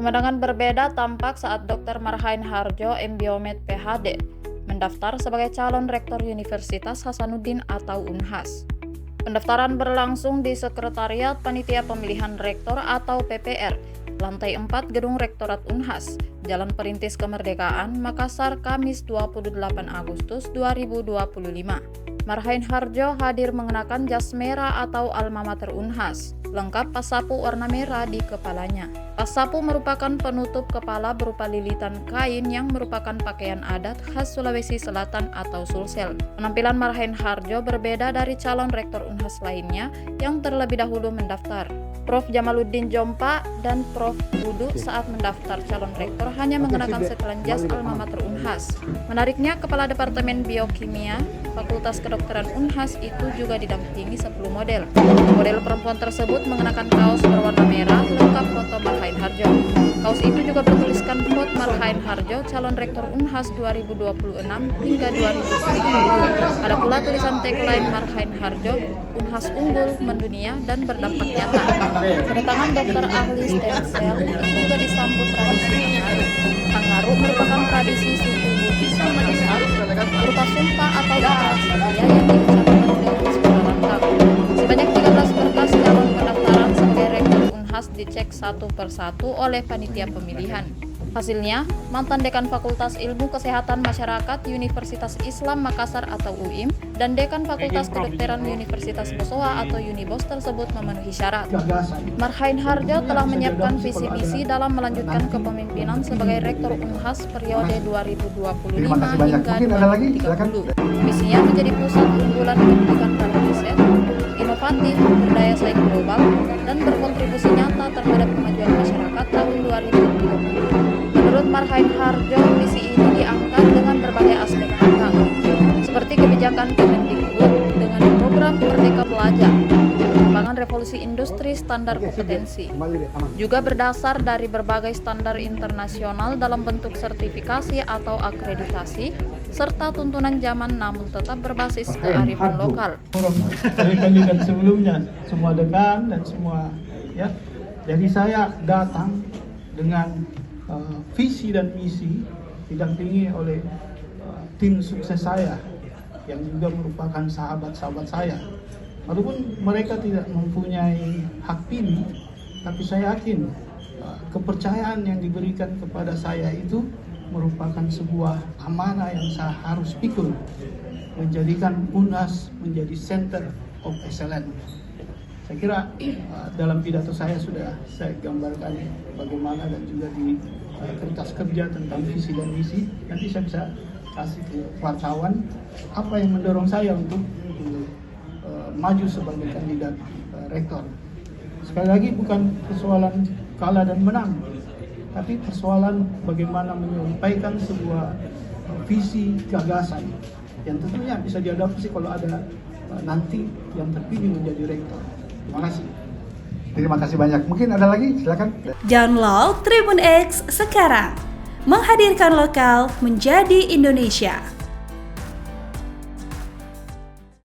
Pemandangan berbeda tampak saat Dr. Marhain Hardjo, MBiomed PhD, mendaftar sebagai calon rektor Universitas Hasanuddin atau Unhas. Pendaftaran berlangsung di Sekretariat Panitia Pemilihan Rektor atau PPR, lantai 4 Gedung Rektorat Unhas, Jalan Perintis Kemerdekaan, Makassar, Kamis 28 Agustus 2025. Marhain Hardjo hadir mengenakan jas merah atau alma mater Unhas, lengkap pasapu warna merah di kepalanya. Pasapu merupakan penutup kepala berupa lilitan kain yang merupakan pakaian adat khas Sulawesi Selatan atau Sulsel. Penampilan Marhain Hardjo berbeda dari calon rektor Unhas lainnya yang terlebih dahulu mendaftar. Prof. Jamaluddin Jompa dan Prof. Budu saat mendaftar calon rektor hanya mengenakan setelan jas alma mater Unhas. Menariknya, Kepala Departemen Biokimia Fakultas Kedokteran Unhas itu juga didampingi 10 model. Model perempuan tersebut mengenakan kaos berwarna merah lengkap foto Marhain Hardjo. Kaos itu juga bertuliskan quote Marhain Hardjo, calon rektor Unhas 2026 hingga 2030. Ada pula tulisan tagline Marhain Hardjo, Unhas unggul, mendunia, dan berdampak nyata. Kedatangan dokter ahli stem cell itu juga disambut tradisi Angaru. Angaru merupakan tradisi suku Bugis Makassar berupa sumpah atau prasetia yang diucapkan dengan segala lengkap. Sebanyak 13 berkas calon pendaftaran sebagai rektor Unhas dicek satu persatu oleh panitia pemilihan. Hasilnya, mantan Dekan Fakultas Ilmu Kesehatan Masyarakat Universitas Islam Makassar atau UIM dan Dekan Fakultas Kedokteran Universitas Bosowa atau Unibos tersebut memenuhi syarat. Marhain Hardjo telah menyiapkan visi misi dalam melanjutkan kepemimpinan sebagai rektor Unhas periode 2025 hingga 2030. Misinya menjadi pusat unggulan pendidikan pada riset, inovatif, berdaya saing global, dan berkontribusi nyata terhadap kemajuan masyarakat tahun 2030. Menurut Marhain Hardjo, misi ini diangkat dengan berbagai aspek tentang seperti kebijakan Kemendikbud dengan program Merdeka Belajar, pengembangan revolusi industri standar kompetensi, juga berdasar dari berbagai standar internasional dalam bentuk sertifikasi atau akreditasi, serta tuntunan zaman namun tetap berbasis kearifan lokal. Dari kandidat sebelumnya, semua dekan dan semua ya. Jadi saya datang dengan visi dan misi didampingi oleh tim sukses saya yang juga merupakan sahabat-sahabat saya. Walaupun mereka tidak mempunyai hak pilih, tapi saya yakin kepercayaan yang diberikan kepada saya itu merupakan sebuah amanah yang saya harus pikul, menjadikan Unhas menjadi center of excellence. Saya kira dalam pidato saya sudah saya gambarkan bagaimana dan juga di kertas kerja tentang visi dan misi. Nanti saya bisa kasih ke wartawan apa yang mendorong saya untuk maju sebagai kandidat rektor. Sekali lagi bukan persoalan kalah dan menang, tapi persoalan bagaimana menyampaikan sebuah visi gagasan yang tentunya bisa diadopsi kalau ada nanti yang terpilih menjadi rektor. Terima kasih. Terima kasih banyak. Mungkin ada lagi, silakan. Download Tribun X sekarang. Menghadirkan lokal menjadi Indonesia.